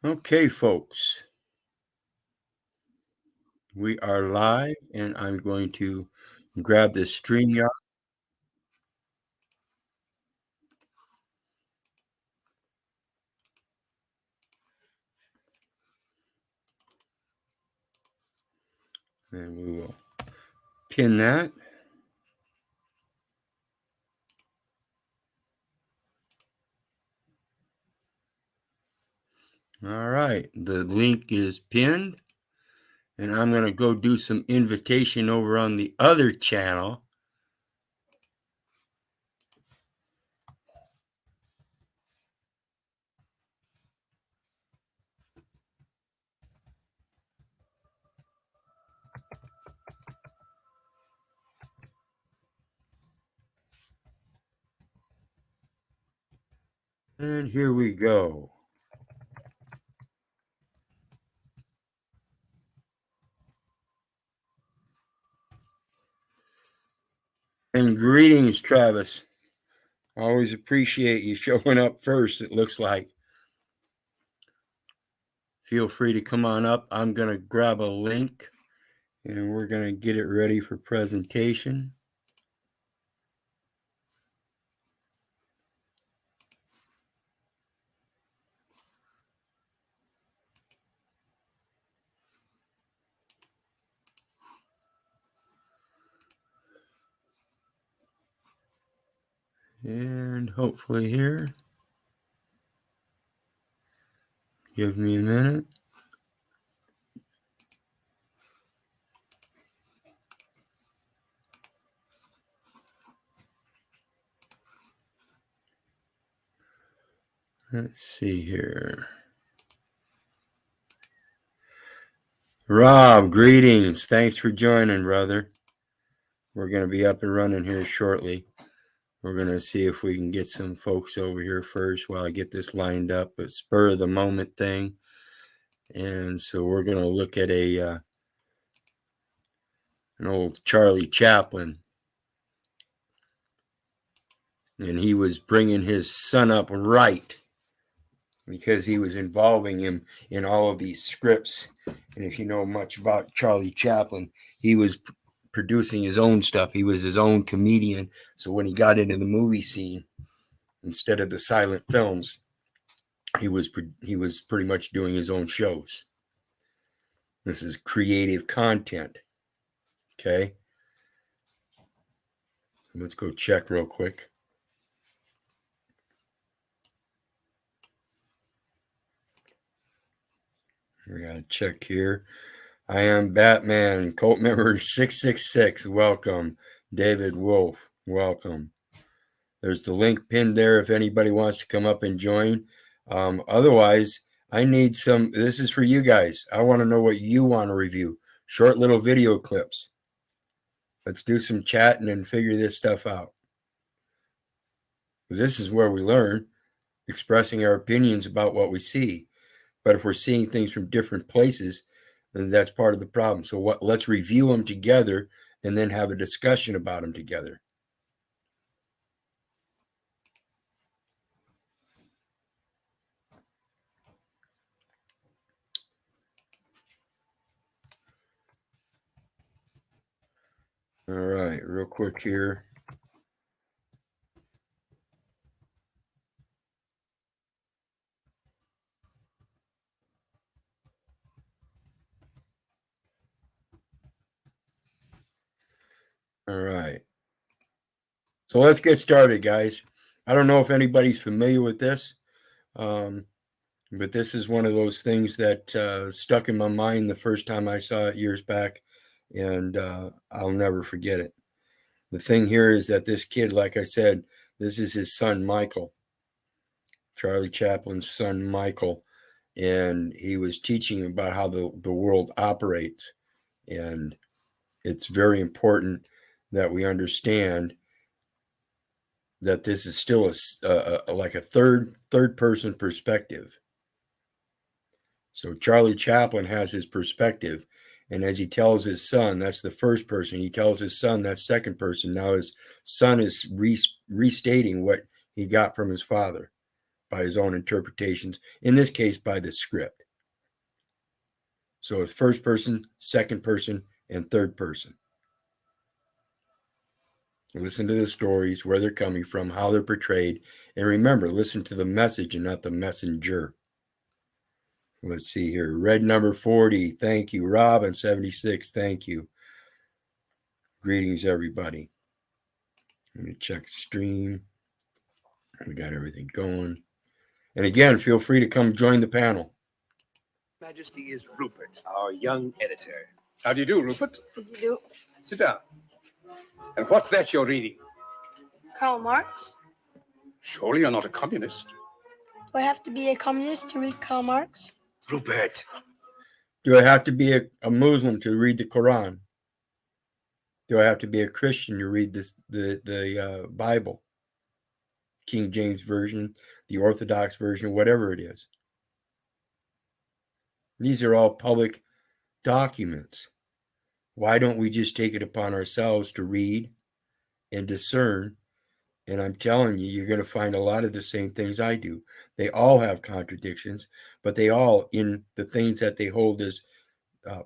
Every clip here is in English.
Okay, folks, we are live, and I'm going to grab the StreamYard. And we will pin that. All right, the link is pinned, and I'm going to go do some invitation over on the other channel. And here we go. And greetings, Travis. Always appreciate you showing up first, it looks like. Feel free to come on up. I'm going to grab a link, and we're going to get it ready for presentation. And hopefully here. Give me a minute. Let's see here. Rob, greetings. Thanks for joining, brother. We're going to be up and running here shortly. We're going to see if we can get some folks over here first while I get this lined up. A spur of the moment thing. And so we're going to look at an old Charlie Chaplin. And he was bringing his son up right because he was involving him in all of these scripts. And if you know much about Charlie Chaplin, he was producing his own stuff. He was his own comedian. So when he got into the movie scene, instead of the silent films, he was pretty much doing his own shows. This is creative content. Okay. Let's go check real quick. We got to check here. I am Batman, cult member 666. Welcome. David Wolf. Welcome. There's the link pinned there if anybody wants to come up and join. Otherwise, I need some. This is for you guys. I want to know what you want to review. Short little video clips. Let's do some chatting and figure this stuff out. This is where we learn, expressing our opinions about what we see. But if we're seeing things from different places, then that's part of the problem. So let's review them together and then have a discussion about them together. All right, real quick here. All right. So let's get started, guys. I don't know if anybody's familiar with this, but this is one of those things that stuck in my mind the first time I saw it years back, and I'll never forget it. The thing here is that this kid, like I said, this is his son, Michael, Charlie Chaplin's son, Michael, and he was teaching about how the world operates. And it's very important that we understand that this is still like a third person perspective. So Charlie Chaplin has his perspective, and as he tells his son, that's the first person. He tells his son, that's second person. Now his son is restating what he got from his father. by his own interpretations, in this case by the script. So it's first person, second person, and third person. Listen to the stories, where they're coming from, how they're portrayed, and remember, listen to the message and not the messenger. Let's see here. Red number 40. Thank you. Robin 76. Thank you. Greetings, everybody. Let me check stream. We got everything going. And again, feel free to come join the panel. Majesty is Rupert, our young editor. How do you do, Rupert? How do you do? Sit down. And what's that you're reading? Karl Marx? Surely you're not a communist. Do I have to be a communist to read Karl Marx? Rupert. Do I have to be a Muslim to read the Quran? Do I have to be a Christian to read the Bible? King James Version, the Orthodox version, whatever it is. These are all public documents. Why don't we just take it upon ourselves to read and discern? And I'm telling you, you're going to find a lot of the same things I do. They all have contradictions, but they all, in the things that they hold as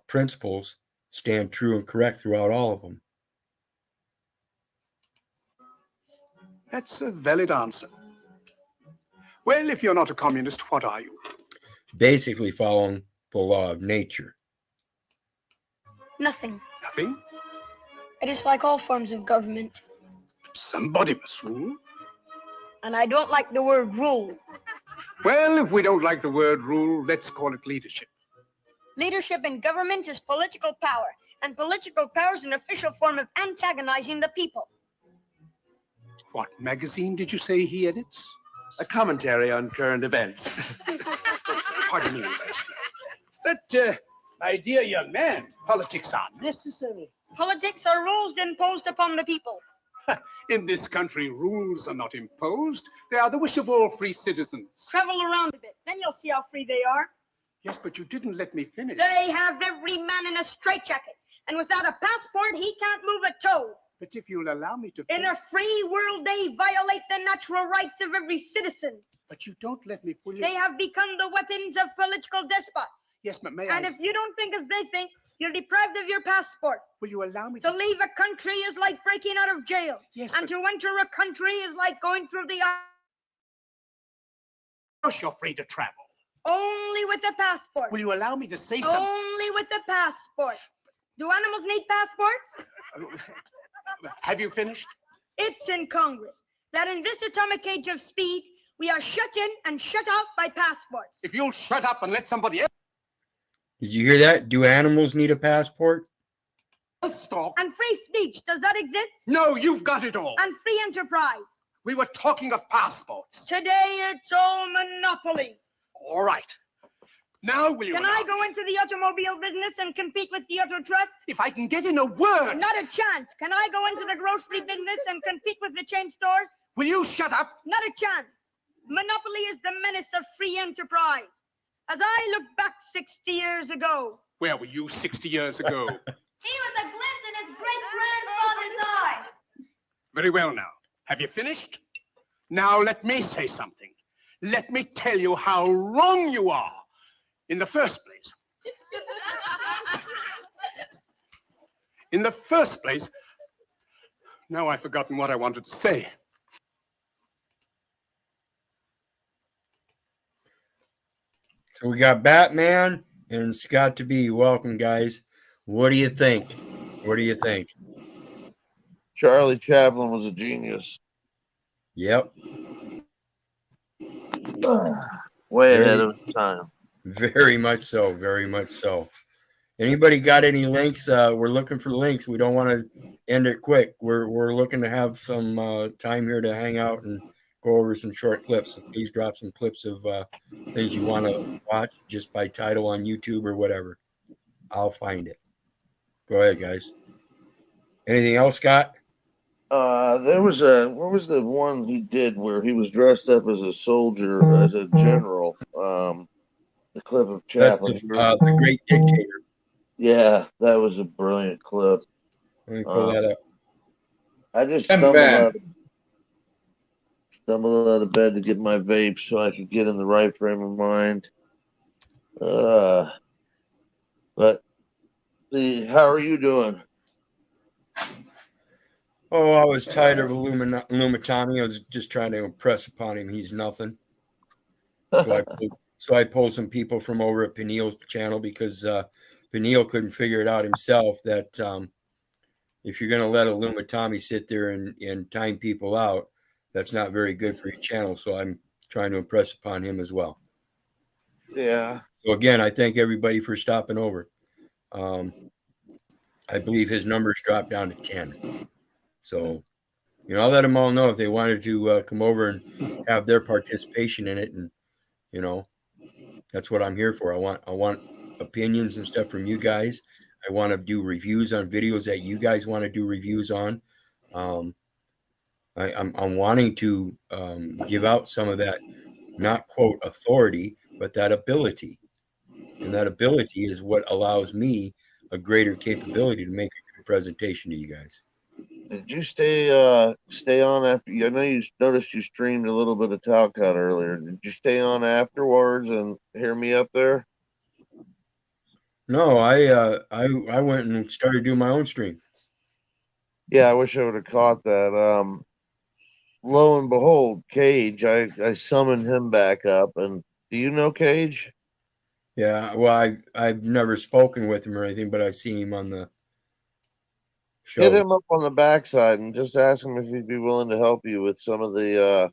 principles, stand true and correct throughout all of them. That's a valid answer. Well, if you're not a communist, what are you? Basically following the law of nature. Nothing. Nothing? I dislike all forms of government. Somebody must rule. And I don't like the word rule. Well, if we don't like the word rule, let's call it leadership. Leadership in government is political power, and political power is an official form of antagonizing the people. What magazine did you say he edits? A commentary on current events. Pardon me, but, my dear young man, politics are necessary. Politics are rules imposed upon the people. In this country, rules are not imposed. They are the wish of all free citizens. Travel around a bit, then you'll see how free they are. Yes, but you didn't let me finish. They have every man in a straitjacket, and without a passport, he can't move a toe. But if you'll allow me to... In a free world, they violate the natural rights of every citizen. But you don't let me pull you... They have become the weapons of political despots. Yes, but may And if you don't think as they think, you're deprived of your passport. Will you allow me to leave a country is like breaking out of jail. Yes, and to enter a country is like going through the... Of course you're free to travel. Only with a passport. Will you allow me to say something? Only with a passport. Do animals need passports? Have you finished? It's in Congress that in this atomic age of speed, we are shut in and shut out by passports. If you'll shut up and let somebody else... Did you hear that? Do animals need a passport? Stop. And free speech, does that exist? No, you've got it all. And free enterprise. We were talking of passports. Today it's all monopoly. All right. Now will you... Can I go into the automobile business and compete with the Auto Trust? If I can get in a word. Not a chance. Can I go into the grocery business and compete with the chain stores? Will you shut up? Not a chance. Monopoly is the menace of free enterprise. As I look back 60 years ago. Where were you 60 years ago? He was a glint in his great-grandfather's eye. Very well now. Have you finished? Now let me say something. Let me tell you how wrong you are. In the first place. In the first place. Now I've forgotten what I wanted to say. So we got Batman and Scott to be. Welcome, guys. What do you think? What do you think? Charlie Chaplin was a genius. Yep. Way ahead of his time. Very much so. Very much so. Anybody got any links? We're looking for links. We don't want to end it quick. We're looking to have some time here to hang out and go over some short clips. So please drop some clips of things you want to watch just by title on YouTube or whatever. I'll find it. Go ahead, guys. Anything else, Scott? There was what was the one he did where he was dressed up as a soldier, as a general? The clip of Chaplin. That's the Great Dictator. Yeah, that was a brilliant clip. Let me pull that up. I just stumbled stumbled out of bed to get my vape so I could get in the right frame of mind. But how are you doing? Oh, I was tired of Lumitami. I was just trying to impress upon him he's nothing. So I pulled some people from over at Peniel's channel because Peniel couldn't figure it out himself that if you're going to let a Lumitami sit there and time people out, that's not very good for your channel. So I'm trying to impress upon him as well. Yeah. So again, I thank everybody for stopping over. I believe his numbers dropped down to 10. So, I'll let them all know if they wanted to come over and have their participation in it. And, that's what I'm here for. I want opinions and stuff from you guys. I want to do reviews on videos that you guys want to do reviews on. I'm wanting to give out some of that, not quote authority, but that ability. And that ability is what allows me a greater capability to make a good presentation to you guys. Did you stay on after? I know you noticed you streamed a little bit of Talcott earlier. Did you stay on afterwards and hear me up there? No, I went and started doing my own stream. Yeah, I wish I would have caught that. Lo and behold, Cage, I summoned him back up. And do you know Cage? Yeah, well, I've never spoken with him or anything, but I've seen him on the show. Hit him up on the backside and just ask him if he'd be willing to help you with some of the,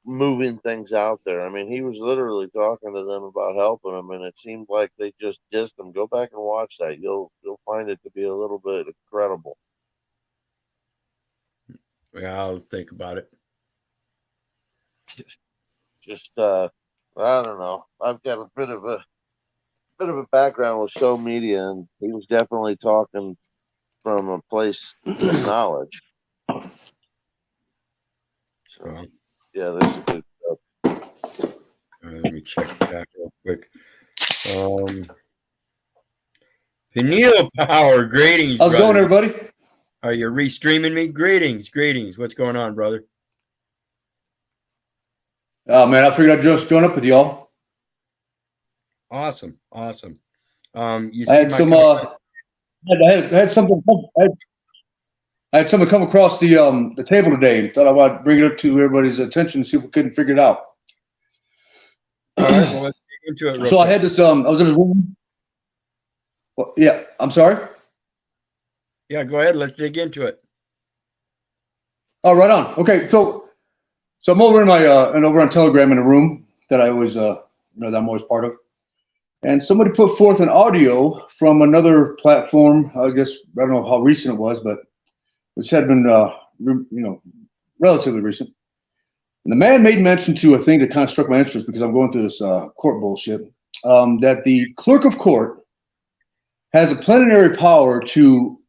moving things out there. I mean, he was literally talking to them about helping them, and it seemed like they just dissed him. Go back and watch that. You'll find it to be a little bit incredible. Yeah, I'll think about it. Just I don't know. I've got a bit of a background with show media, and he was definitely talking from a place of knowledge. So yeah, there's a good stuff. Let me check that real quick. Peniel Power, greetings. How's it going, everybody? Are you restreaming me? Greetings. What's going on, brother? Oh man, I figured I'd just join up with y'all. Awesome. You I had some. I had something. I had something come across the table today, and thought I would bring it up to everybody's attention and see if we couldn't figure it out. All right, well, let's dig into it. So quick. I had this. I was in a room. Well, yeah, I'm sorry. Yeah, go ahead. Let's dig into it. Oh, right on. Okay, so I'm over in my and over on Telegram in a room that I always that I'm always part of, and somebody put forth an audio from another platform. I guess I don't know how recent it was, but which had been relatively recent. And the man made mention to a thing that kind of struck my interest because I'm going through this court bullshit. That the clerk of court has a plenary power to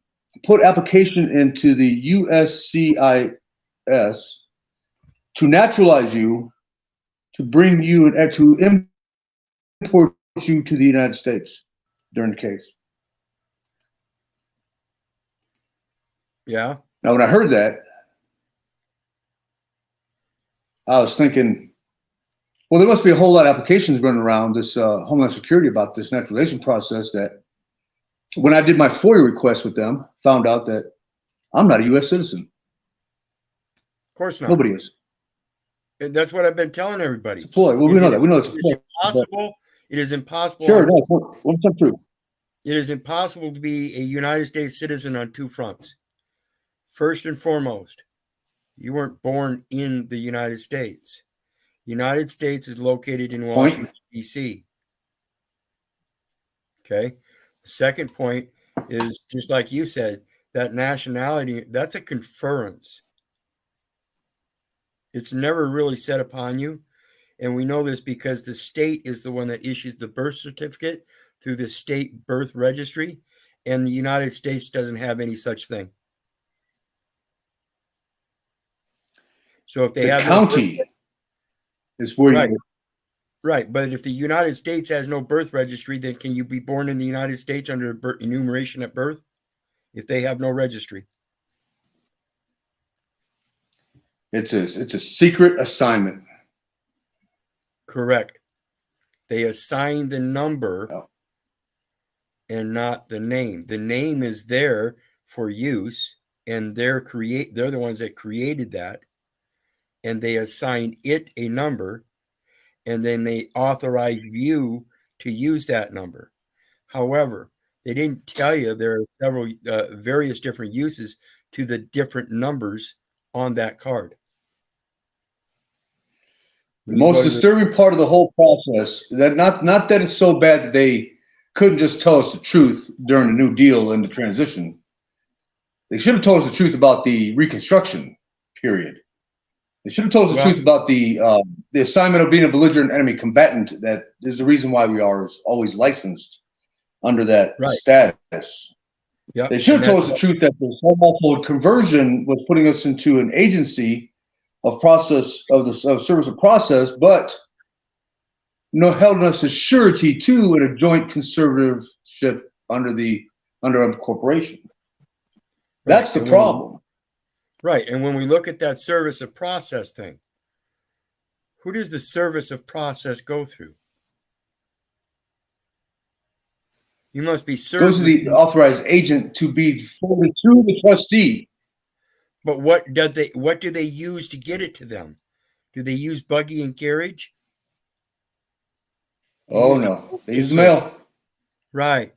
put application into the USCIS to naturalize you, to bring you and to import you to the United States during the case. Yeah. Now, when I heard that, I was thinking, well, there must be a whole lot of applications running around this Homeland Security about this naturalization process that when I did my FOIA request with them, found out that I'm not a U.S. citizen. Of course not. Nobody is. And that's what I've been telling everybody. It's a ploy. Well, we know that. We know it's a ploy. Impossible. It is impossible. Sure, no, what's that true? It is impossible to be a United States citizen on two fronts. First and foremost, you weren't born in the United States. United States is located in Washington, D.C. Okay. The second point is just like you said, that nationality, that's a conference. It's never really set upon you. And we know this because the state is the one that issues the birth certificate through the state birth registry. And the United States doesn't have any such thing. So if they have county is where right. you Right, but if the United States has no birth registry, then can you be born in the United States under enumeration at birth if they have no registry? It's a secret assignment. Correct. They assign the number Oh. and not the name. The name is there for use, and they're the ones that created that, and they assign it a number, and then they authorize you to use that number. However, they didn't tell you there are several various different uses to the different numbers on that card. The most disturbing part of the whole process, that not that it's so bad that they couldn't just tell us the truth during the New Deal and the transition. They should have told us the truth about the Reconstruction period. They should have told us the truth about the assignment of being a belligerent enemy combatant. That is the reason why we are always licensed under that status. Yep. They should have told us the truth that the home conversion was putting us into an agency of process of service of process, but held us as surety too in a joint conservatorship under a corporation. That's the problem. Right. And when we look at that service of process thing, who does the service of process go through? You must be served. Goes to the authorized agent to be forwarded through the trustee. But what do they use to get it to them? Do they use buggy and carriage? Oh no, they use the mail. Right.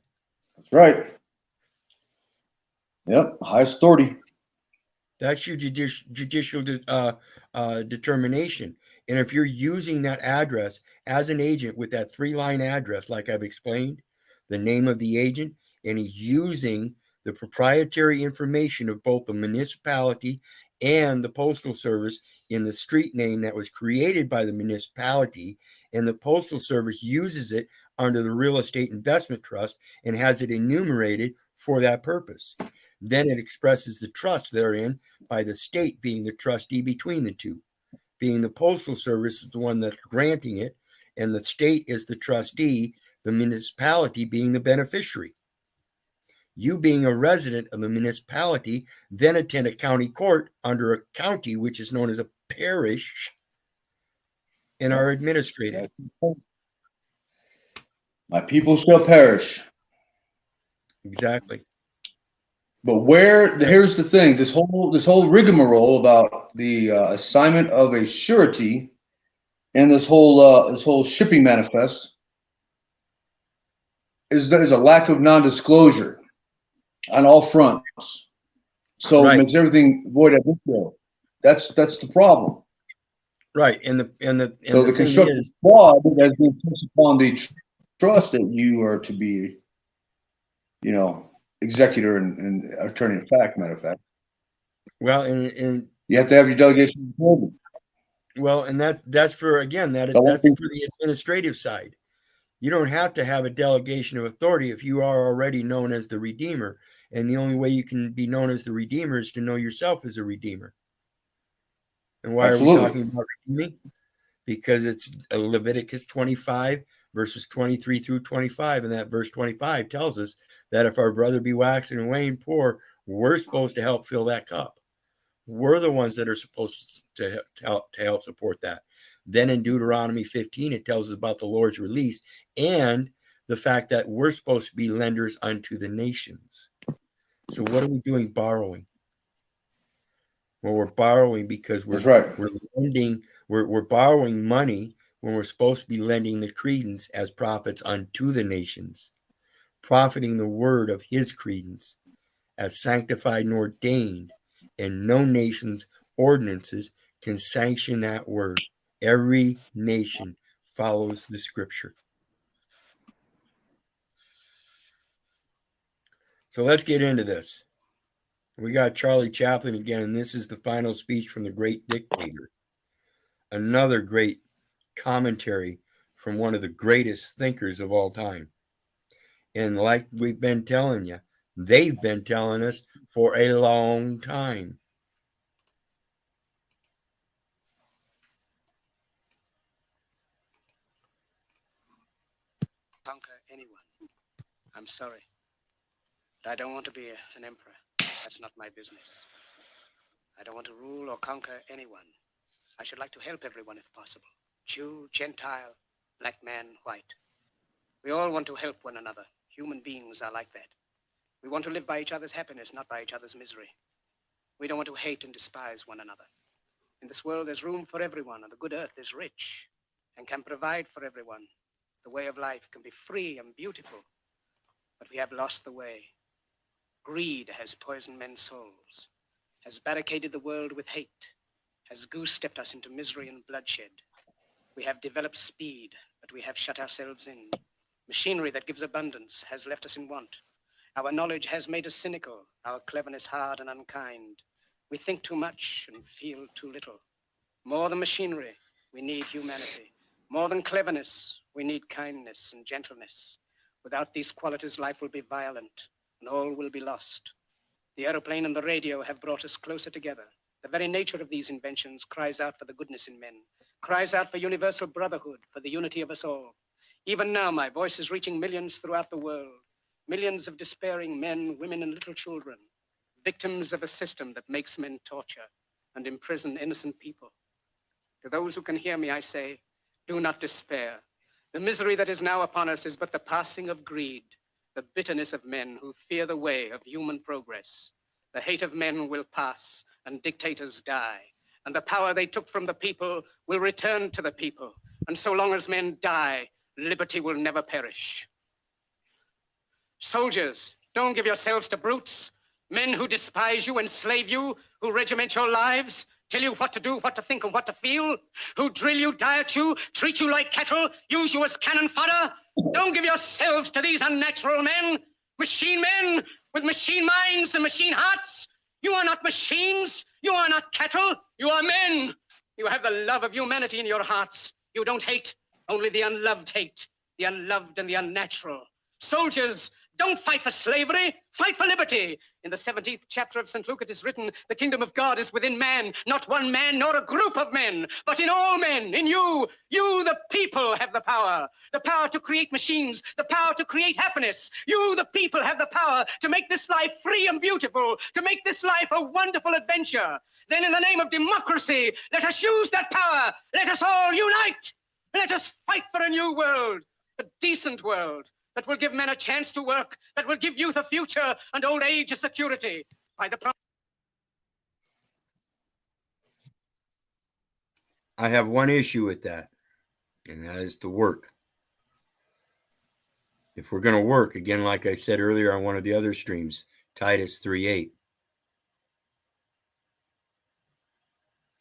That's right. Yep, highest authority. That's your judicial determination. And if you're using that address as an agent with that 3-line address, like I've explained, the name of the agent, and he's using the proprietary information of both the municipality and the Postal Service in the street name that was created by the municipality, and the Postal Service uses it under the Real Estate Investment Trust and has it enumerated for that purpose. Then it expresses the trust therein by the state being the trustee between the two, being the Postal Service is the one that's granting it, and the state is the trustee, the municipality being the beneficiary. You being a resident of the municipality then attend a county court under a county, which is known as a parish, and are administrated. My people shall perish. Exactly. But here's the thing: this whole rigmarole about the assignment of a surety and this whole shipping manifest is a lack of non-disclosure on all fronts. So it makes everything void ab initio. That's the problem. Right, and the constructive fraud has been placed upon the trust that you are to be, executor and attorney in fact, matter of fact. Well, and you have to have your delegation. Well, and that's for the administrative side. You don't have to have a delegation of authority if you are already known as the Redeemer. And the only way you can be known as the Redeemer is to know yourself as a Redeemer. And why are we talking about redeeming? Because it's Leviticus 25, verses 23 through 25. And that verse 25 tells us that if our brother be waxing and wane poor, we're supposed to help fill that cup. We're the ones that are supposed to help support that. Then in Deuteronomy 15, it tells us about the Lord's release and the fact that we're supposed to be lenders unto the nations. So what are we doing borrowing? Well, we're borrowing because we're lending, we're borrowing money when we're supposed to be lending the credence as prophets unto the nations, profiting the word of his credence as sanctified and ordained, and no nation's ordinances can sanction that word. Every nation follows the scripture. So let's get into this. We got Charlie Chaplin again, and this is the final speech from the great dictator. Another great commentary from one of the greatest thinkers of all time. And like we've been telling you, they've been telling us for a long time. Conquer anyone. I'm sorry. But I don't want to be an emperor. That's not my business. I don't want to rule or conquer anyone. I should like to help everyone if possible. Jew, Gentile, black man, white. We all want to help one another. Human beings are like that. We want to live by each other's happiness, not by each other's misery. We don't want to hate and despise one another. In this world, there's room for everyone, and the good earth is rich and can provide for everyone. The way of life can be free and beautiful, but we have lost the way. Greed has poisoned men's souls, has barricaded the world with hate, has goose-stepped us into misery and bloodshed. We have developed speed, but we have shut ourselves in. Machinery that gives abundance has left us in want. Our knowledge has made us cynical, our cleverness hard and unkind. We think too much and feel too little. More than machinery, we need humanity. More than cleverness, we need kindness and gentleness. Without these qualities, life will be violent and all will be lost. The aeroplane and the radio have brought us closer together. The very nature of these inventions cries out for the goodness in men, cries out for universal brotherhood, for the unity of us all. Even now, my voice is reaching millions throughout the world. Millions of despairing men, women, and little children, victims of a system that makes men torture and imprison innocent people. To those who can hear me, I say, do not despair. The misery that is now upon us is but the passing of greed, the bitterness of men who fear the way of human progress. The hate of men will pass and dictators die, and the power they took from the people will return to the people. And so long as men die, liberty will never perish. Soldiers, don't give yourselves to brutes, men who despise you, enslave you, who regiment your lives, tell you what to do, what to think, and what to feel, who drill you, diet you, treat you like cattle, use you as cannon fodder. Don't give yourselves to these unnatural men with machine minds and machine hearts. You are not machines. You are not cattle. You are men. You have the love of humanity in your hearts. You don't hate, only the unloved hate, the unloved and the unnatural. Soldiers, don't fight for slavery, fight for liberty. In the 17th chapter of St. Luke, it is written, the kingdom of God is within man, not one man nor a group of men, but in all men, in you. You, the people, have the power to create machines, the power to create happiness. You, the people, have the power to make this life free and beautiful, to make this life a wonderful adventure. Then in the name of democracy, let us use that power. Let us all unite. Let us fight for a new world, a decent world, that will give men a chance to work, that will give youth a future and old age a security. By the I have one issue with that, and that is to work. If we're going to work, again, like I said earlier on one of the other streams, Titus 3:8,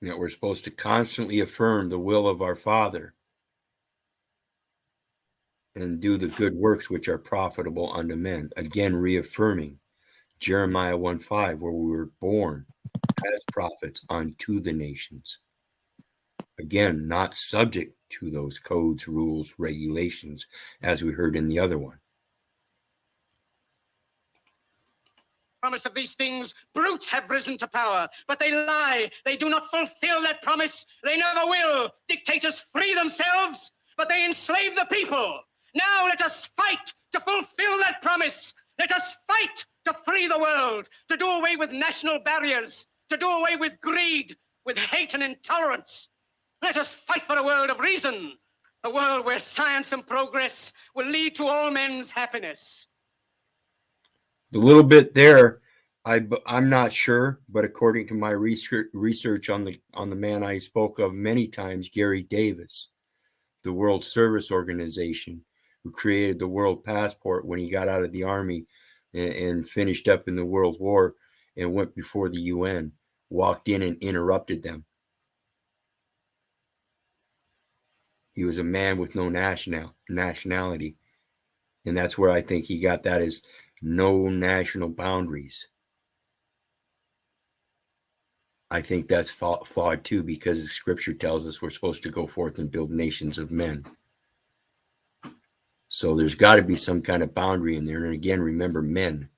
that we're supposed to constantly affirm the will of our Father and do the good works which are profitable unto men. Again, reaffirming Jeremiah 1:5, where we were born as prophets unto the nations. Again, not subject to those codes, rules, regulations, as we heard in the other one. promise of these things, brutes have risen to power, but they lie. They do not fulfill that promise. They never will. Dictators free themselves, but they enslave the people. Now let us fight to fulfill that promise. Let us fight to free the world, to do away with national barriers, to do away with greed, with hate and intolerance. Let us fight for a world of reason, a world where science and progress will lead to all men's happiness. The little bit there, I'm not sure, but according to my research on the man I spoke of many times, Gary Davis, the World Service Organization, who created the World Passport when he got out of the Army and finished up in the World War and went before the UN, walked in and interrupted them. He was a man with no nationality. And that's where I think he got that, is no national boundaries. I think that's flawed too, because the scripture tells us we're supposed to go forth and build nations of men. So there's got to be some kind of boundary in there. And again, remember, man,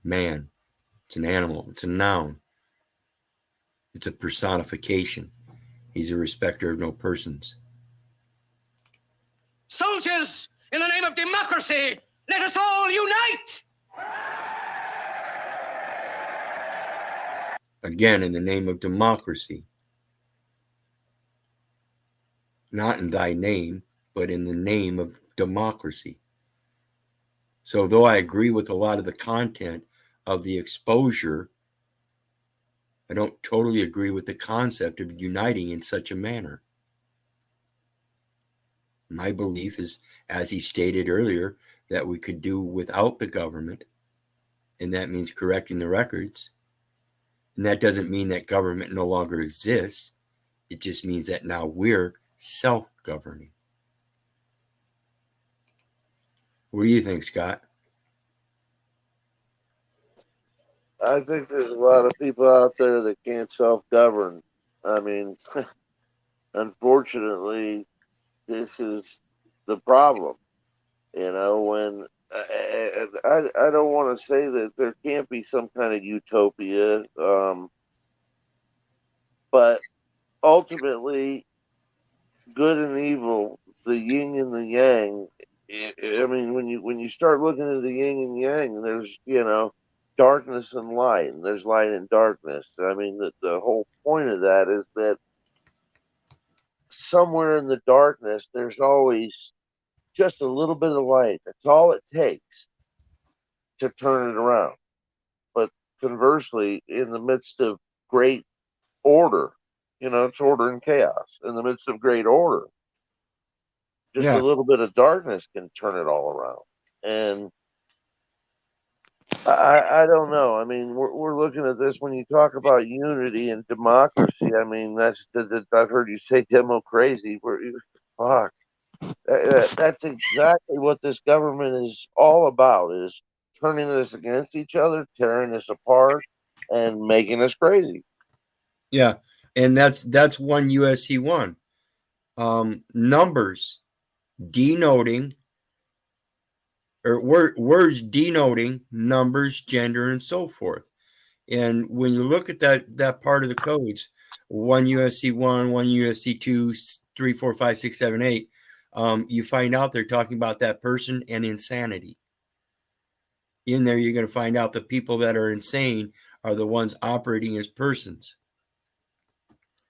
it's an animal, it's a noun, it's a personification. He's a respecter of no persons. Soldiers, in the name of democracy, let us all unite! Again, in the name of democracy. Not in thy name, but in the name of democracy. So though I agree with a lot of the content of the exposure, I don't totally agree with the concept of uniting in such a manner. My belief is, as he stated earlier, that we could do without the government, and that means correcting the records. And that doesn't mean that government no longer exists. It just means that now we're self-governing. What do you think, Scott? I think there's a lot of people out there that can't self-govern. I mean, unfortunately, this is the problem. You know, when I don't want to say that there can't be some kind of utopia, but ultimately, good and evil, the yin and the yang. I mean, when you start looking at the yin and yang, there's, you know, darkness and light, and there's light and darkness. I mean, the whole point of that is that somewhere in the darkness, there's always just a little bit of light. That's all it takes to turn it around. But conversely, in the midst of great order, you know, it's order and chaos. In the midst of great order, just a little bit of darkness can turn it all around. And I don't know. I mean, we're looking at this when you talk about unity and democracy. I mean, that's I've heard you say demo crazy. Fuck. That's exactly what this government is all about: is turning us against each other, tearing us apart, and making us crazy. Yeah, and that's 1 USC 1. Numbers denoting, or words denoting numbers, gender, and so forth. And when you look at that part of the codes, 1 USC 1, 1 USC 2, 3, 4, 5, 6, 7, 8, you find out they're talking about that person and insanity. In there, you're going to find out the people that are insane are the ones operating as persons.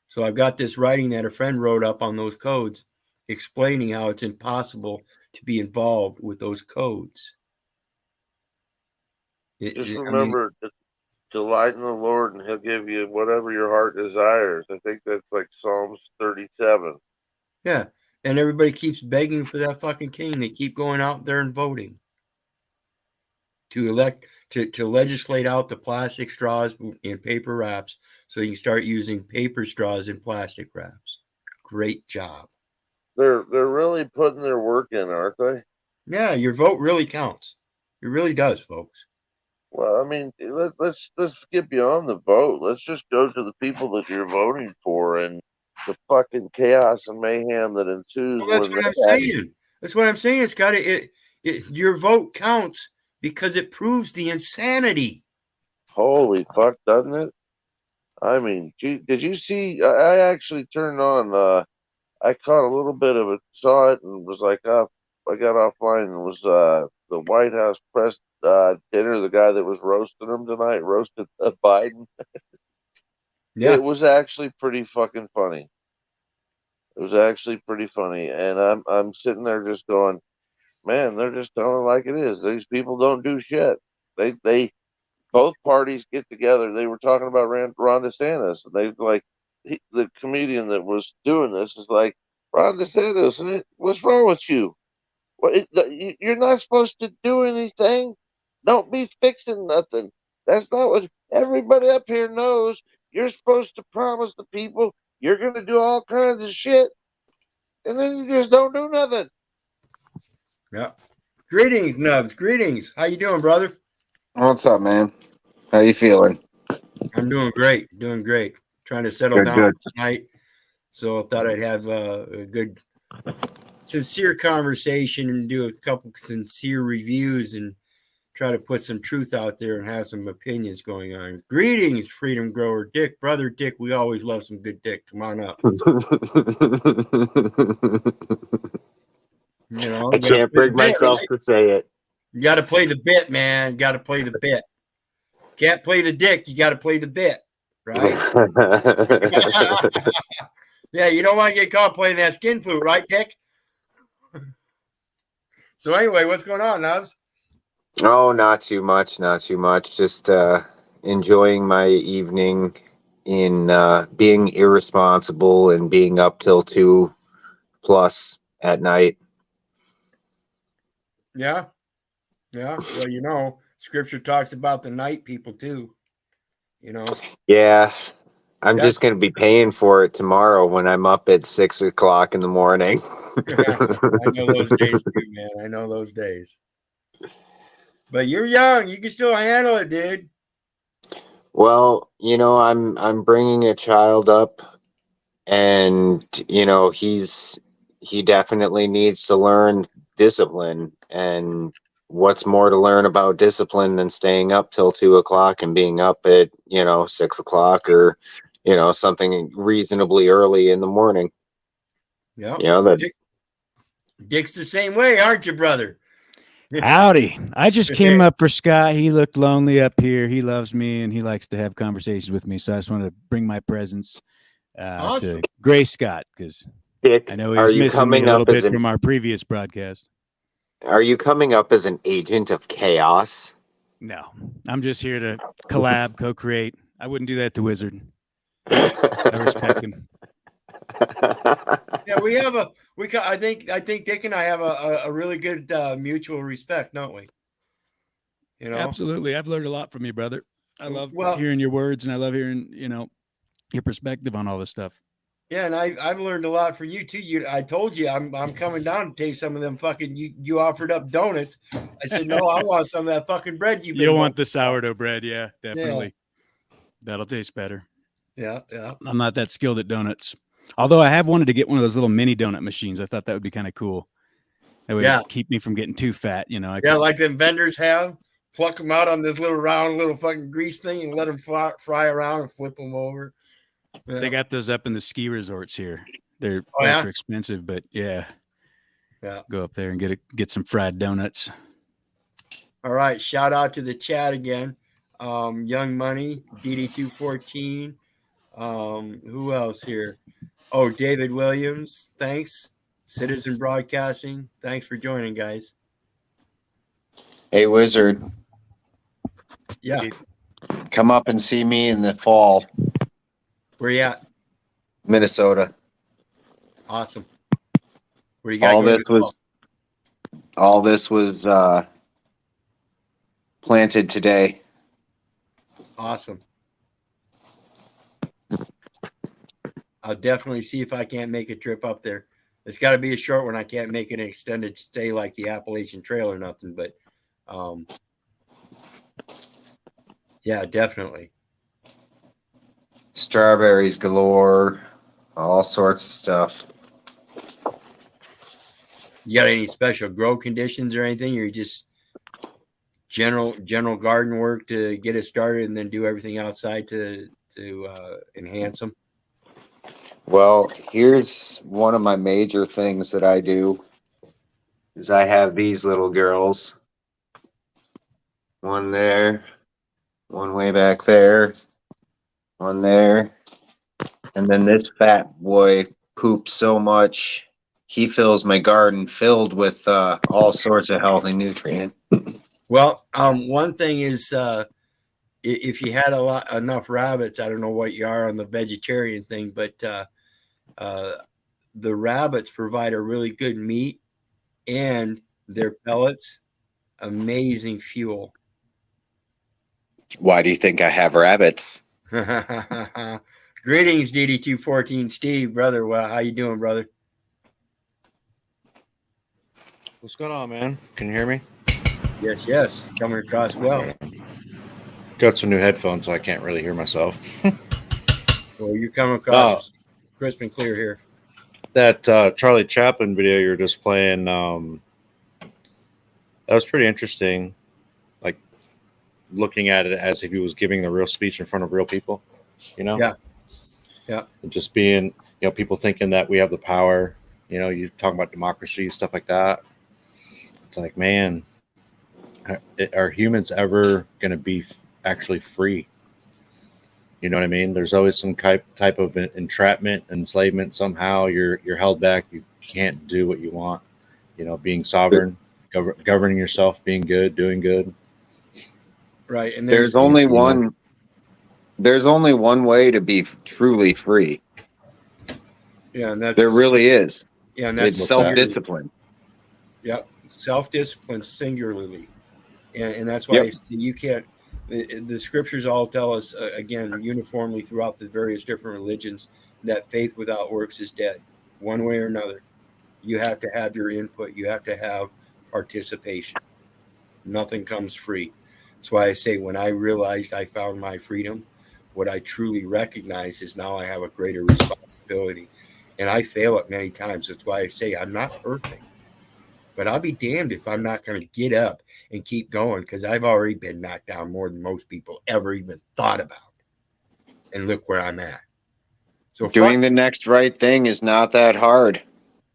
So I've got this writing that a friend wrote up on those codes, explaining how it's impossible to be involved with those codes. Just remember, delight in the Lord, and He'll give you whatever your heart desires. I think that's like Psalms 37. Yeah, and everybody keeps begging for that fucking king. They keep going out there and voting to elect, to legislate out the plastic straws and paper wraps, so you can start using paper straws and plastic wraps. Great job. They're really putting their work in, aren't they? Yeah, your vote really counts. It really does, folks. Well, I mean, let's get beyond the vote. Let's just go to the people that you're voting for and the fucking chaos and mayhem that ensues. Well, that's what I'm saying. That's what I'm saying, Scott. Your vote counts because it proves the insanity. Holy fuck, doesn't it? I mean, did you see? I actually turned on. I caught a little bit of it, saw it, and was like, oh, I got offline, and was the White House press dinner. The guy that was roasting him tonight roasted Biden. Yeah, it was actually pretty fucking funny. It was actually pretty funny, and I'm sitting there just going, man, they're just telling it like it is. These people don't do shit. They both parties get together. They were talking about Ron DeSantis, and they like the comedian that was doing this is like, Ron DeSantis, what's wrong with you? You're not supposed to do anything. Don't be fixing nothing. That's not what everybody up here knows. You're supposed to promise the people you're going to do all kinds of shit, and then you just don't do nothing. Yeah. Greetings, Nubs. Greetings. How you doing, brother? What's up, man? How you feeling? I'm doing great. Doing great. Trying to settle down tonight. So I thought I'd have a good, sincere conversation and do a couple sincere reviews and try to put some truth out there and have some opinions going on. Greetings, Freedom Grower Dick. Brother Dick, we always love some good dick. Come on up. You know, I can't bring myself to say it. You got to play the bit, man. Got to play the bit. Can't play the dick. You got to play the bit, right? Yeah, you don't want to get caught playing that skin flute, right, Dick? So anyway, what's going on, Nubs? Oh, not too much, not too much. Just enjoying my evening in being irresponsible and being up till 2+ at night. Yeah. Yeah. Well, you know, scripture talks about the night people too. You know. Yeah, I'm That's- just going to be paying for it tomorrow when I'm up at 6 o'clock in the morning. I know those days too, man. I know those days. But you're young. You can still handle it, dude. Well, you know, I'm bringing a child up, and you know, he definitely needs to learn discipline. And what's more to learn about discipline than staying up till 2 o'clock and being up at, 6 o'clock or, something reasonably early in the morning. Yeah. You know, that Dick's the same way, aren't you, brother? Howdy. I just came up for Scott. He looked lonely up here. He loves me and he likes to have conversations with me. So I just wanted to bring my presence Awesome. to Grace Scott, because Dick, I know he are was you missing me coming a little up as bit an from our previous broadcast. Are you coming up as an agent of chaos? No, I'm just here to collab, co-create. I wouldn't do that to Wizard. I respect him. Yeah, I think Dick and I have a really good mutual respect, don't we? You know, Absolutely. I've learned a lot from you, brother. I love Well- hearing your words, and I love hearing, your perspective on all this stuff. yeah, and I've learned a lot from you too. I told you I'm coming down to taste some of them fucking you offered up donuts. I said no, I want some of that fucking bread you've been You'll want wanting. the sourdough bread, yeah, definitely. That'll taste better. Yeah, yeah. I'm not that skilled at donuts. Although I have wanted to get one of those little mini donut machines. I thought that would be kind of cool. That would keep me from getting too fat, Yeah, like them vendors have. Pluck them out on this little round little fucking grease thing and let them fry around and flip them over. Yeah. They got those up in the ski resorts here. They're Oh, yeah? ultra expensive, but yeah. Yeah. Go up there and get some fried donuts. All right. Shout out to the chat again. Young Money, DD214. Who else here? Oh, David Williams. Thanks. Citizen Broadcasting. Thanks for joining, guys. Hey, Wizard, Yeah. come up and see me in the fall, Where you at? Minnesota. Awesome. Where you got? All this was planted today. Awesome. I'll definitely see if I can't make a trip up there. It's got to be a short one. I can't make an extended stay like the Appalachian Trail or nothing, but yeah, definitely. Strawberries galore, all sorts of stuff. You got any special grow conditions or anything? Or you just general garden work to get it started and then do everything outside to enhance them? Well, here's one of my major things that I do is I have these little girls. One there, one way back there, one there. And then this fat boy poops so much, he fills my garden filled with all sorts of healthy nutrient. Well, one thing is if you had enough rabbits, I don't know what you are on the vegetarian thing, but the rabbits provide a really good meat, and their pellets, amazing fuel. Why do you think I have rabbits? Greetings, DD214 Steve, brother. Well, how you doing, brother? What's going on, man? Can you hear me? Yes. Coming across well. Got some new headphones, so I can't really hear myself. Well, you're coming across crisp and clear here. That Charlie Chaplin video you were just playing, that was pretty interesting. Like looking at it as if he was giving the real speech in front of real people, you know? Yeah. And just being, people thinking that we have the power, you talk about democracy, stuff like that. It's like, man, are humans ever going to be actually free? You know what I mean? There's always some type of entrapment, enslavement. Somehow you're held back. You can't do what you want. You know, being sovereign, governing yourself, being good, doing good. Right. And There's only one. There's only one way to be truly free. Yeah, and that's There really is. Yeah, and that's It's self-discipline. Yep, self-discipline singularly, and that's why you can't. The scriptures all tell us again uniformly throughout the various different religions that faith without works is dead, one way or another. You have to have your input. You have to have participation. Nothing comes free. That's why I say when I realized I found my freedom, what I truly recognize is now I have a greater responsibility. And I fail it many times. That's why I say I'm not perfect. But I'll be damned if I'm not going to get up and keep going, because I've already been knocked down more than most people ever even thought about. And look where I'm at. So doing the next right thing is not that hard.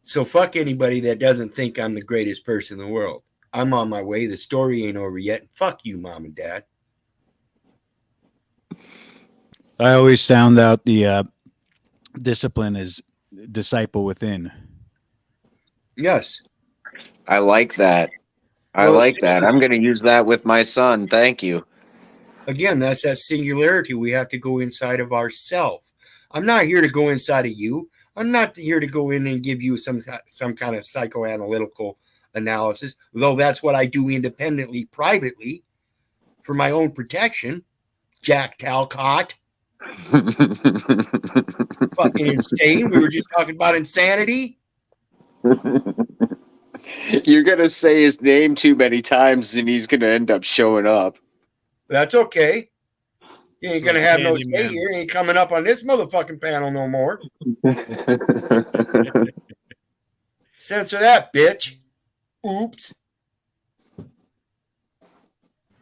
So fuck anybody that doesn't think I'm the greatest person in the world. I'm on my way. The story ain't over yet. Fuck you, Mom and Dad. I always sound out the discipline is disciple within. Yes. I like that. I like that. I'm going to use that with my son. Thank you. Again, that's that singularity. We have to go inside of ourselves. I'm not here to go inside of you. I'm not here to go in and give you some kind of psychoanalytical analysis, though that's what I do independently, privately, for my own protection. Jack Talcott. Fucking insane. We were just talking about insanity. You're going to say his name too many times and he's going to end up showing up. That's okay. He ain't going to have no say Candyman. here. He ain't coming up on this motherfucking panel no more. Censor that, bitch. Oops.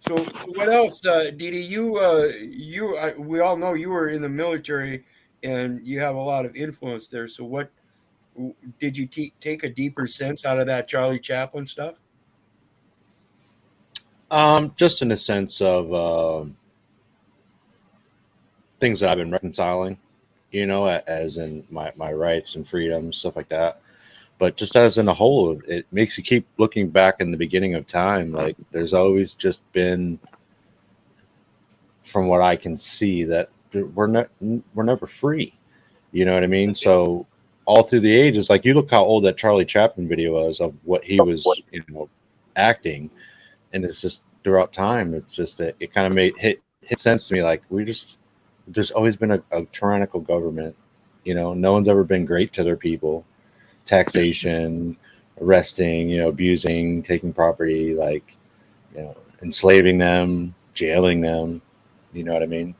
So what else, Didi? We all know you were in the military and you have a lot of influence there. So what did you take a deeper sense out of that Charlie Chaplin stuff? Just in a sense of things that I've been reconciling, you know, as in my rights and freedoms, stuff like that. But just as in a whole, it makes you keep looking back in the beginning of time. Like there's always just been, from what I can see, that we're never free. You know what I mean? So all through the ages, like you look how old that Charlie Chaplin video was of what he was, you know, acting, and it's just throughout time. It's just that it kind of hit sense to me. Like there's always been a tyrannical government. You know, no one's ever been great to their people. Taxation, arresting, you know, abusing, taking property, like, you know, enslaving them, jailing them. You know what I mean?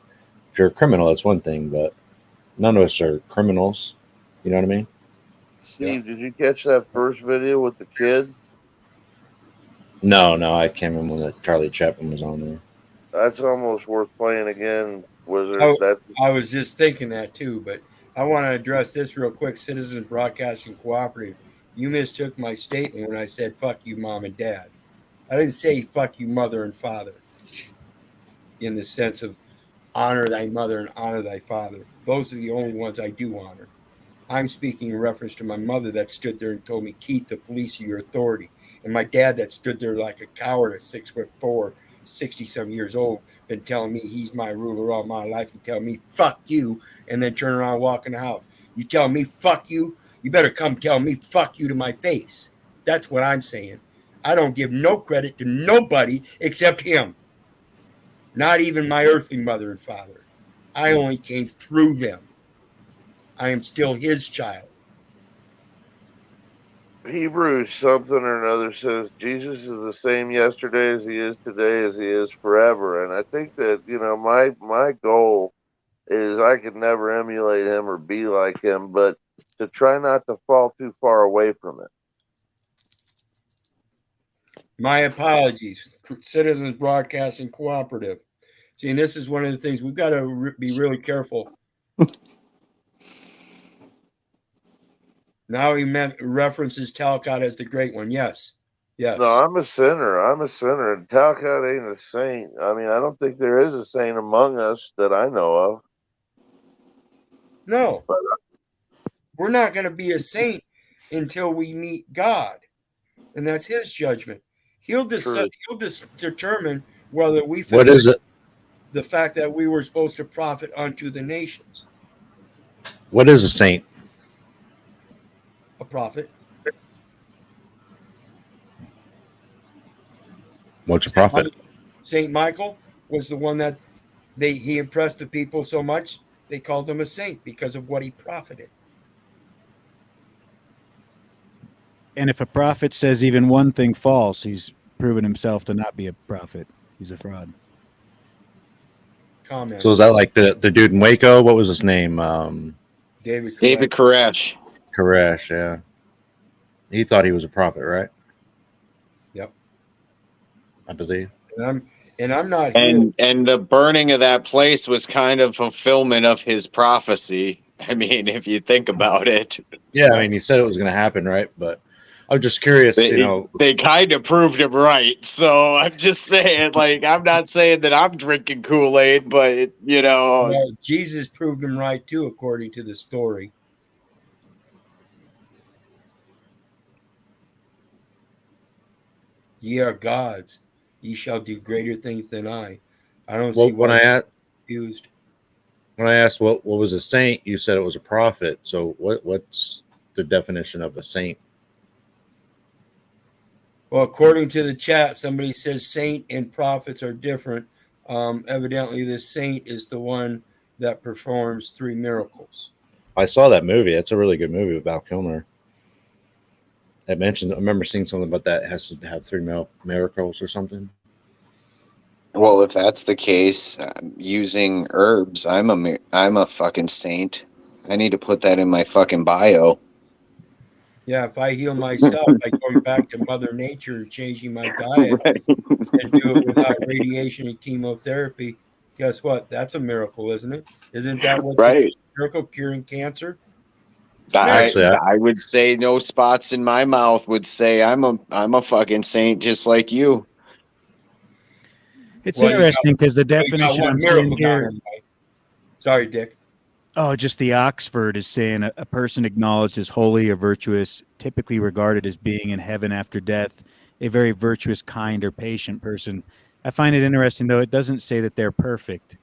If you're a criminal, that's one thing, but none of us are criminals. You know what I mean? Steve, did you catch that first video with the kid? No, I can't remember when Charlie Chaplin was on there. That's almost worth playing again. I was just thinking that too, but I want to address this real quick. Citizens Broadcasting Cooperative. You mistook my statement when I said, fuck you, Mom and Dad. I didn't say, fuck you, mother and father, in the sense of honor thy mother and honor thy father. Those are the only ones I do honor. I'm speaking in reference to my mother that stood there and told me, Keith, the police are your authority. And my dad that stood there like a coward at 6'4", 60-some years old, been telling me he's my ruler all my life and telling me, fuck you, and then turn around and walk in the house. You tell me, fuck you, you better come tell me, fuck you to my face. That's what I'm saying. I don't give no credit to nobody except him. Not even my earthly mother and father. I only came through them. I am still his child. Hebrews something or another says Jesus is the same yesterday as he is today as he is forever. And I think that, you know, my goal is I could never emulate him or be like him, but to try not to fall too far away from it. My apologies. Citizens Broadcasting Cooperative. See, and this is one of the things we've got to be really careful. Now he references Talcott as the great one. Yes. Yes. No, I'm a sinner. And Talcott ain't a saint. I mean, I don't think there is a saint among us that I know of. No. We're not going to be a saint until we meet God. And that's his judgment. He'll decide, determine whether we What is it? the fact that we were supposed to profit unto the nations. What is a saint? A prophet. What's a prophet? Saint Michael was the one that he impressed the people so much they called him a saint because of what he profited. And if a prophet says even one thing false, he's proven himself to not be a prophet. He's a fraud. Comment. So is that like the dude in Waco? What was his name? David Koresh. Koresh, yeah. He thought he was a prophet, right? Yep. I believe. And I'm not and the burning of that place was kind of fulfillment of his prophecy. I mean, if you think about it. Yeah, I mean, he said it was going to happen, right? But I'm just curious, they kind of proved him right. So I'm just saying, like, I'm not saying that I'm drinking Kool-Aid, but well, Jesus proved him right too, according to the story. Ye are gods; ye shall do greater things than I. I don't see when I confused. When I asked what was a saint, you said it was a prophet. So what's the definition of a saint? Well, according to the chat, somebody says saint and prophets are different. Evidently, the saint is the one that performs 3 miracles. I saw that movie. It's a really good movie with Val Kilmer. I remember seeing something about that. It has to have 3 miracles or something. Well, if that's the case, using herbs, I'm a fucking saint. I need to put that in my fucking bio. Yeah, if I heal myself by going back to Mother Nature and changing my diet and do it without radiation and chemotherapy, guess what? That's a miracle, isn't it? Isn't that what right? Miracle curing cancer? I would say no spots in my mouth would say I'm a fucking saint just like you. It's interesting because the definition I'm seeing here. Sorry, Dick. Oh, just the Oxford is saying a person acknowledged as holy or virtuous, typically regarded as being in heaven after death, a very virtuous, kind, or patient person. I find it interesting, though. It doesn't say that they're perfect.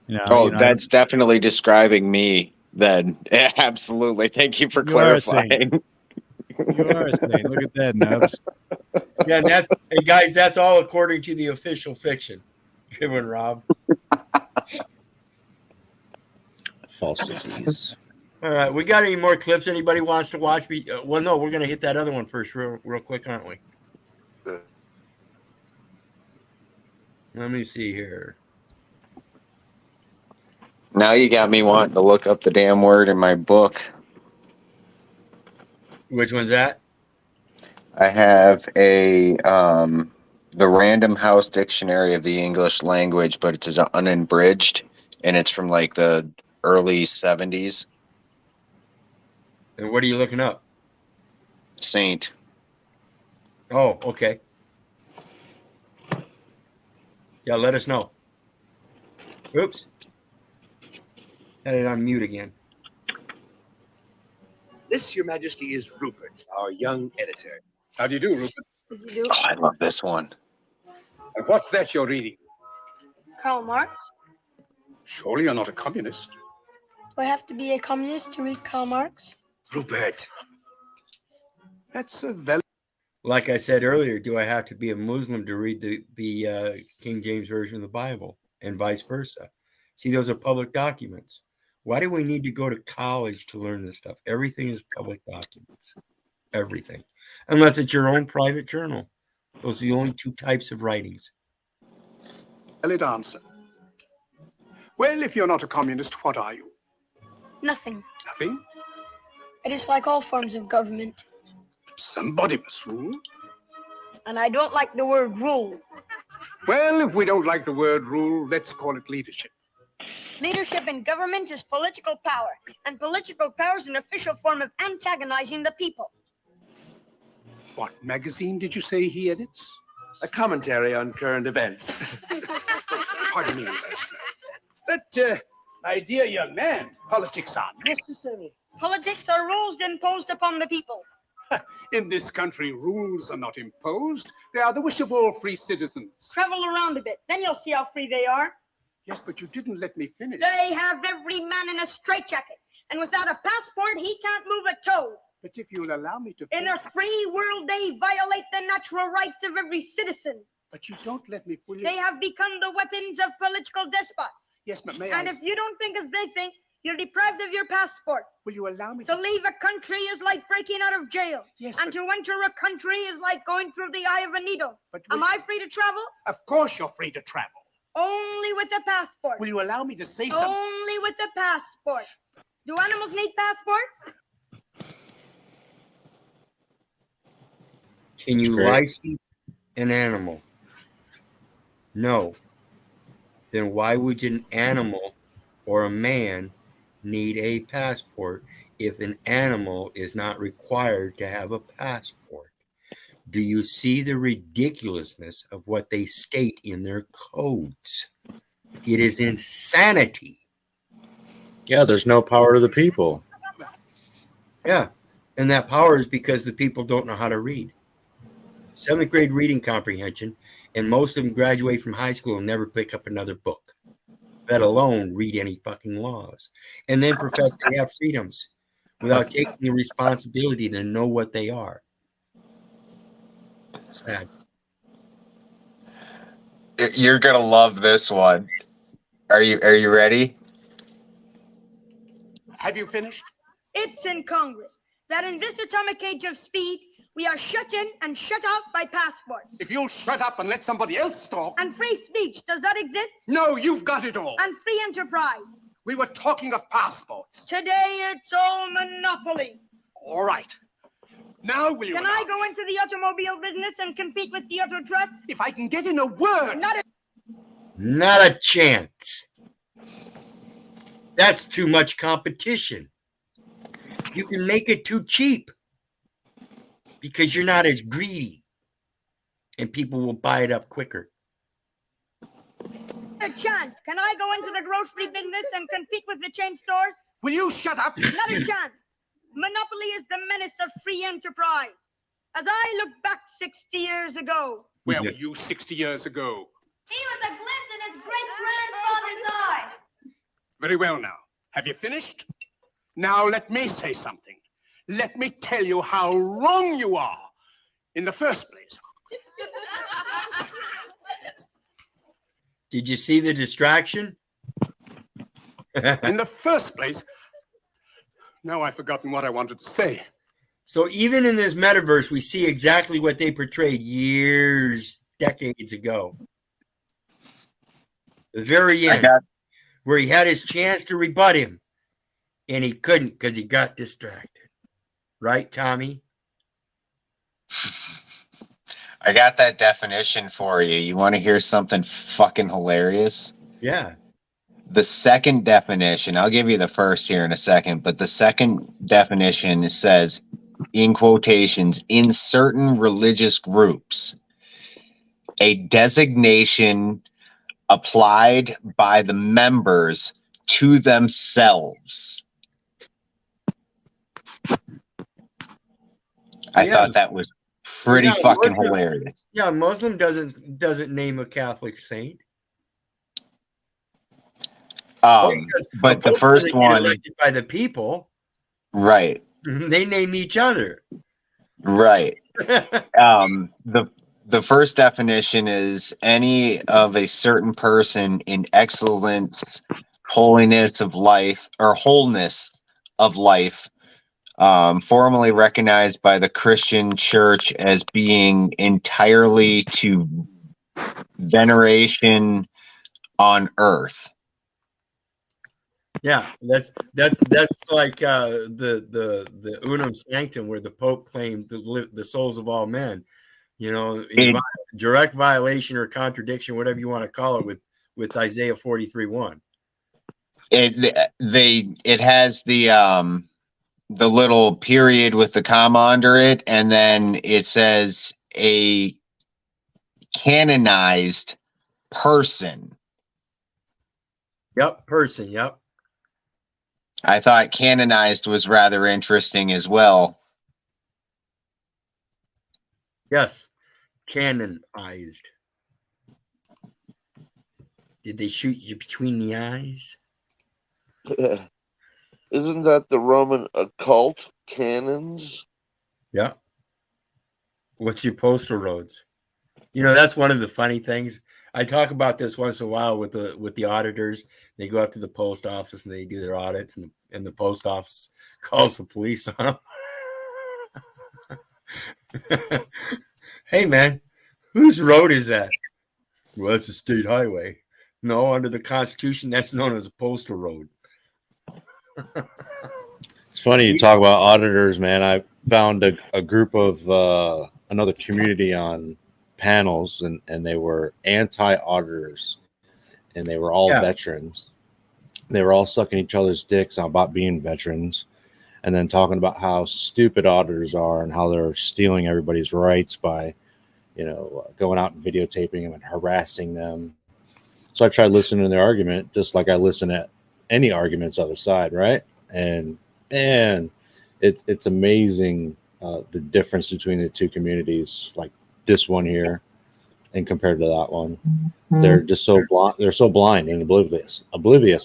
That's definitely describing me then. Yeah, absolutely. Thank you for clarifying. You are a saint. Look at that, Nubs. Yeah, hey guys, that's all according to the official fiction. Good one, Rob. Falsities. All right, we got any more clips anybody wants to watch? Well, no, we're going to hit that other one first real quick, aren't we? Let me see here. Now you got me wanting to look up the damn word in my book. Which one's that? I have the Random House Dictionary of the English Language, but it's unabridged, and it's from like the early 70s. And what are you looking up? Saint. Oh, okay. Yeah, let us know. Oops. Had it on mute again. This, Your Majesty, is Rupert, our young editor. How do you do, Rupert? Oh, I love this one. And what's that you're reading? Karl Marx? Surely you're not a communist. Do I have to be a communist to read Karl Marx? Rupert. That's a valid. Like I said earlier, do I have to be a Muslim to read the King James Version of the Bible and vice versa? See, those are public documents. Why do we need to go to college to learn this stuff? Everything is public documents. Everything. Unless it's your own private journal. Those are the only 2 types of writings. Valid answer. Well, if you're not a communist, what are you? Nothing. Nothing? I dislike all forms of government. Somebody must rule. And I don't like the word rule. Well, if we don't like the word rule, let's call it leadership. Leadership in government is political power, and political power is an official form of antagonizing the people. What magazine did you say he edits? A commentary on current events. Pardon me, Lester. But, my dear young man, Politics are necessary. Politics are rules imposed upon the people. In this country, rules are not imposed. They are the wish of all free citizens. Travel around a bit, then you'll see how free they are. Yes, but you didn't let me finish. They have every man in a straitjacket, and without a passport, he can't move a toe. But if you'll allow me to In a free world, they violate the natural rights of every citizen. But you don't let me fully... They have become the weapons of political despots. Yes, but may And I... if you don't think as they think, you're deprived of your passport. Will you allow me To leave a country is like breaking out of jail. Yes, and but... to enter a country is like going through the eye of a needle. But Am I free to travel? Of course you're free to travel. Only with a passport. Will you allow me to say something? Only with a passport. Do animals need passports? Can you great. license an animal? No. Then why would an animal or a man need a passport if an animal is not required to have a passport? Do you see the ridiculousness of what they state in their codes? It is insanity. Yeah, there's no power to the people. Yeah. And that power is because the people don't know how to read. 7th grade reading comprehension, and most of them graduate from high school and never pick up another book, let alone read any fucking laws, and then profess they have freedoms without taking the responsibility to know what they are. Sad. You're gonna love this one. Are you ready? Have you finished? It's in Congress that in this atomic age of speed, we are shut in and shut out by passports. If you'll shut up and let somebody else talk... And free speech, does that exist? No, you've got it all. And free enterprise. We were talking of passports. Today, it's all monopoly. All right. Now will you... Can I go into the automobile business and compete with the Auto Trust? If I can get in a word... Not a chance. That's too much competition. You can make it too cheap because you're not as greedy and people will buy it up quicker. A chance. Can I go into the grocery business and compete with the chain stores? Will you shut up? Not a chance. Monopoly is the menace of free enterprise. As I look back 60 years ago. Where were you 60 years ago? He was a glint in his great-grandfather's eye. Very well now. Have you finished? Now let me say something. Let me tell you how wrong you are in the first place. Did you see the distraction? In the first place, now I've forgotten what I wanted to say. So even in this metaverse, we see exactly what they portrayed decades ago. The very end, where he had his chance to rebut him, and he couldn't because he got distracted. Right, Tommy? I got that definition for you. You want to hear something fucking hilarious? Yeah. The second definition, I'll give you the first here in a second, but the second definition says, in quotations, in certain religious groups, a designation applied by the members to themselves. I thought that was pretty fucking hilarious. Yeah, Muslim doesn't name a Catholic saint. But the first one, elected by the people, right? They name each other, right? The first definition is any of a certain person in excellence, holiness of life, or wholeness of life, formally recognized by the Christian Church as being entirely to veneration on earth. Yeah, that's like the Unum Sanctum, where the Pope claimed the souls of all men. You know, in direct violation or contradiction, whatever you want to call it, with Isaiah 43:1. It has the little period with the comma under it, and then it says a canonized person. Yep, person. Yep. I thought canonized was rather interesting as well. Yes, canonized. Did they shoot you between the eyes? Isn't that the Roman occult canons? Yeah. What's your postal roads? You know, that's one of the funny things. I talk about this once in a while with the auditors. They go up to the post office and they do their audits, and the post office calls the police on them. Hey, man, whose road is that? Well, that's a state highway. No, under the Constitution, that's known as a postal road. It's funny you talk about auditors, man. I found a group of another community on panels, and they were anti-auditors, and they were all veterans. They were all sucking each other's dicks about being veterans, and then talking about how stupid auditors are and how they're stealing everybody's rights by, going out and videotaping them and harassing them. So I tried listening to their argument, just like I listen at any arguments other side, right? And it's amazing the difference between the two communities, like this one here and compared to that one. They're just so blind. They're so blind and oblivious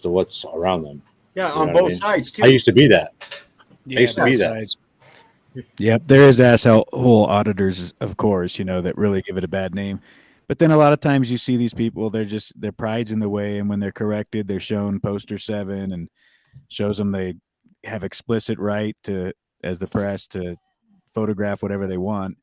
to what's around them. Yeah, on both sides too. I used to be that. Yeah, I used to be that. sides. Yep, there is asshole auditors, of course, that really give it a bad name. But then a lot of times you see these people, their pride's in the way, and when they're corrected, they're shown poster 7 and shows them they have explicit right to, as the press, to photograph whatever they want.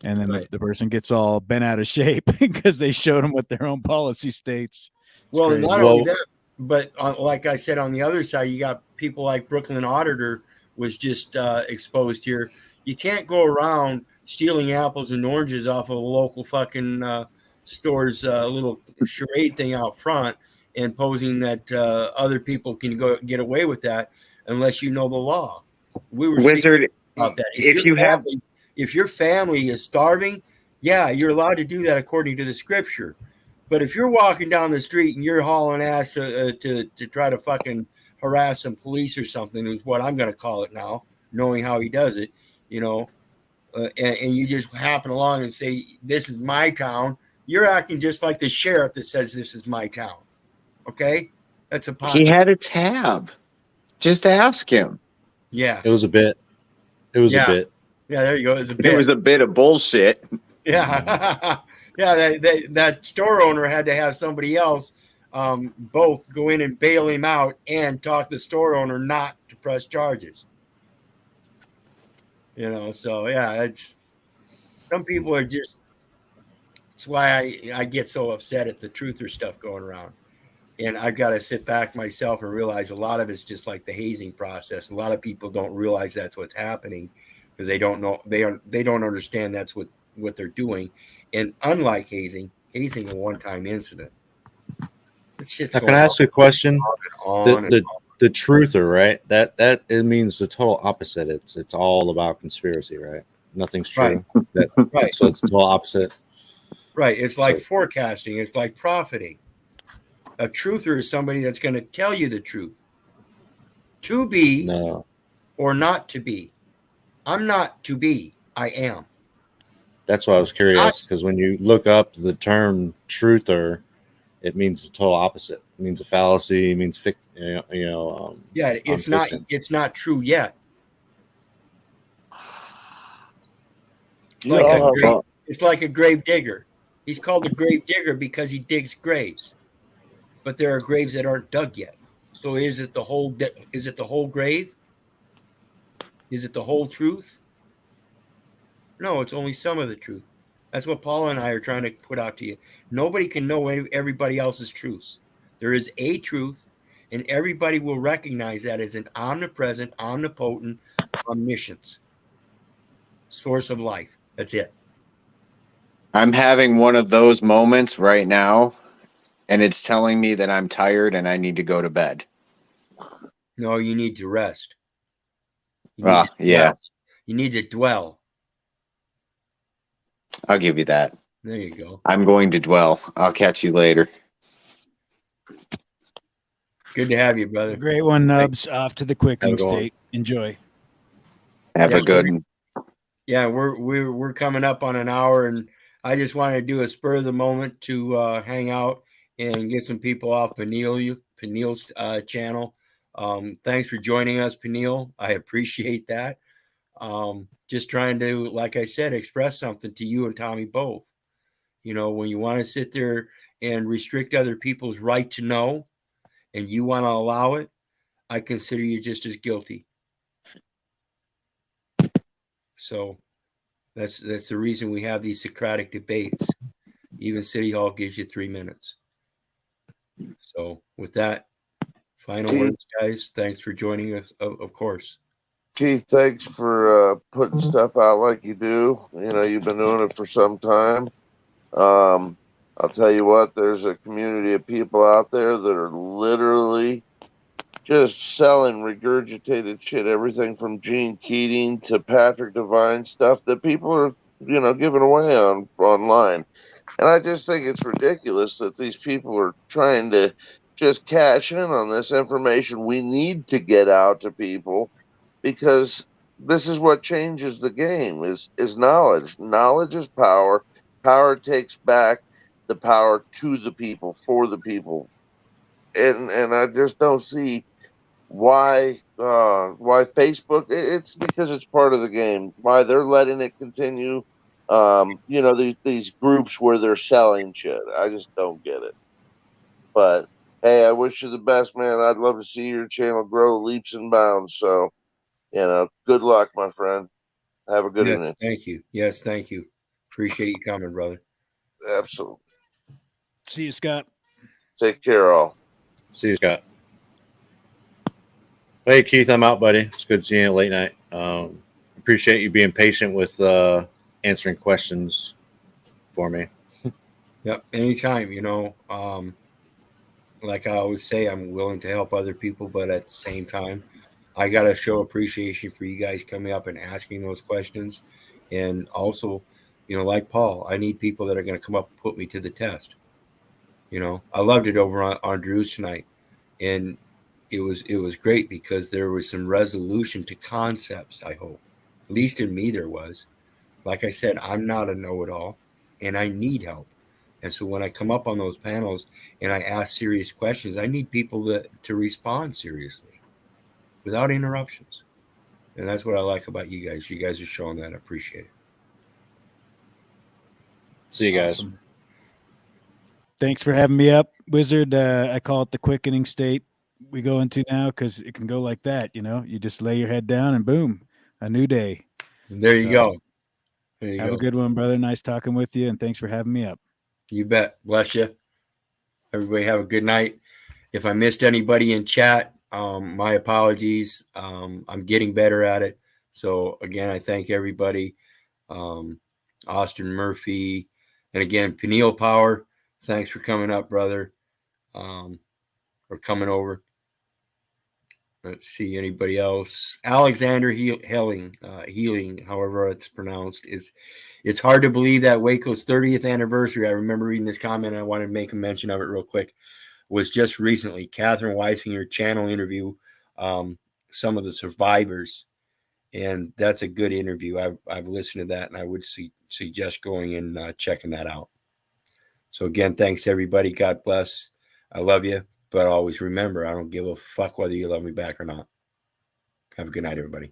And then the person gets all bent out of shape because they showed them what their own policy states. Well, not only that, but like I said, on the other side, you got people like Brooklyn Auditor was just exposed here. You can't go around stealing apples and oranges off of a local fucking store's little charade thing out front and posing that other people can go get away with that unless you know the law. We were Wizard about that. If your family is starving, yeah, you're allowed to do that according to the scripture. But if you're walking down the street and you're hauling ass to try to fucking harass some police or something, is what I'm going to call it now, knowing how he does it, and you just happen along and say, this is my town, you're acting just like the sheriff that says this is my town. Okay? That's a He had a tab. Just ask him. Yeah. It was a bit. It was a bit. Yeah, there you go. It was a bit of bullshit. Yeah. Yeah, that store owner had to have somebody else both go in and bail him out and talk the store owner not to press charges. So yeah, it's some people are just. That's why I get so upset at the truther stuff going around, and I've got to sit back myself and realize a lot of it's just like the hazing process. A lot of people don't realize that's what's happening because they don't know they don't understand that's what they're doing. And unlike hazing a one-time incident. It's just. Can I ask you a question? The truther, right? That it means the total opposite. It's all about conspiracy, right? Nothing's true. Right. Right. So it's the total opposite. Right. It's like forecasting. It's like profiting. A truther is somebody that's going to tell you the truth. To be or not to be. I'm not to be. I am. That's why I was curious, because when you look up the term truther, it means the total opposite. It means a fallacy. It means yeah, it's not. It's not true yet. It's like a grave digger. He's called a grave digger because he digs graves, but there are graves that aren't dug yet. So is it the whole? Is it the whole grave? Is it the whole truth? No, it's only some of the truth. That's what Paul and I are trying to put out to you. Nobody can know everybody else's truths. There is a truth, and everybody will recognize that as an omnipresent, omnipotent, omniscience, source of life. That's it. I'm having one of those moments right now, and it's telling me that I'm tired and I need to go to bed. No, you need to rest. Yeah. You need to dwell. I'll give you that. There you go. I'm going to dwell. I'll catch you later. Good to have you, A brother. great one, Nubs. Off to the quickening Have a good one. state. Enjoy. Have Yeah. a good one. Yeah, we're coming up on an hour, and I just want to do a spur of the moment to hang out and get some people off Peniel's channel. Thanks for joining us, Peniel. I appreciate that. Just trying to, like I said, express something to you and Tommy both. You know, when you want to sit there and restrict other people's right to know, and you want to allow it, I consider you just as guilty. So that's the reason we have these Socratic debates. Even City Hall gives you 3 minutes. So with that, final Keith. words, guys. Thanks for joining us, of course. Keith, thanks for putting stuff out like you do. You know, you've been doing it for some time. I'll tell you what, there's a community of people out there that are literally just selling regurgitated shit, everything from Gene Keating to Patrick Devine stuff that people are, you know, giving away online. And I just think it's ridiculous that these people are trying to just cash in on this information we need to get out to people, because this is what changes the game is knowledge. Knowledge is power. Power takes back the power to the people, for the people. And I just don't see why Facebook, it's because it's part of the game, why they're letting it continue. You know, these groups where they're selling shit. I just don't get it. But hey, I wish you the best, man. I'd love to see your channel grow leaps and bounds. So, you know, good luck, my friend. Have a good Yes, evening. thank you. Yes, thank you. Appreciate you coming, brother. Absolutely. See you, Scott. Take care, all. See you, Scott. Hey, Keith, I'm out, buddy. It's good seeing you late night. Appreciate you being patient with answering questions for me. Yep, anytime. You know, like I always say, I'm willing to help other people, but at the same time, I got to show appreciation for you guys coming up and asking those questions. And also, you know, like Paul, I need people that are going to come up and put me to the test. You know, I loved it over on Drew's tonight. And it was great because there was some resolution to concepts, I hope. At least in me there was. Like I said, I'm not a know-it-all, and I need help. And so when I come up on those panels and I ask serious questions, I need people to respond seriously without interruptions. And that's what I like about you guys. You guys are showing that. I appreciate it. See you guys. Awesome. Thanks for having me up, Wizard. I call it the quickening state we go into now because it can go like that. You know, you just lay your head down and boom, a new day. There you go. There you Have go. a good one, brother. Nice talking with you, and thanks for having me up. You bet. Bless you. Everybody have a good night. If I missed anybody in chat, my apologies. I'm getting better at it. So again, I thank everybody. Austin Murphy, and again, Peniel Power. Thanks for coming up, brother. Or coming over. Let's see anybody else. Alexander Healing, however it's pronounced, it's hard to believe that Waco's 30th anniversary. I remember reading this comment. I wanted to make a mention of it real quick. Was just recently. Catherine Weisinger channel interview some of the survivors, and that's a good interview. I've listened to that, and I would suggest going and checking that out. So again, thanks everybody. God bless. I love you. But always remember, I don't give a fuck whether you love me back or not. Have a good night, everybody.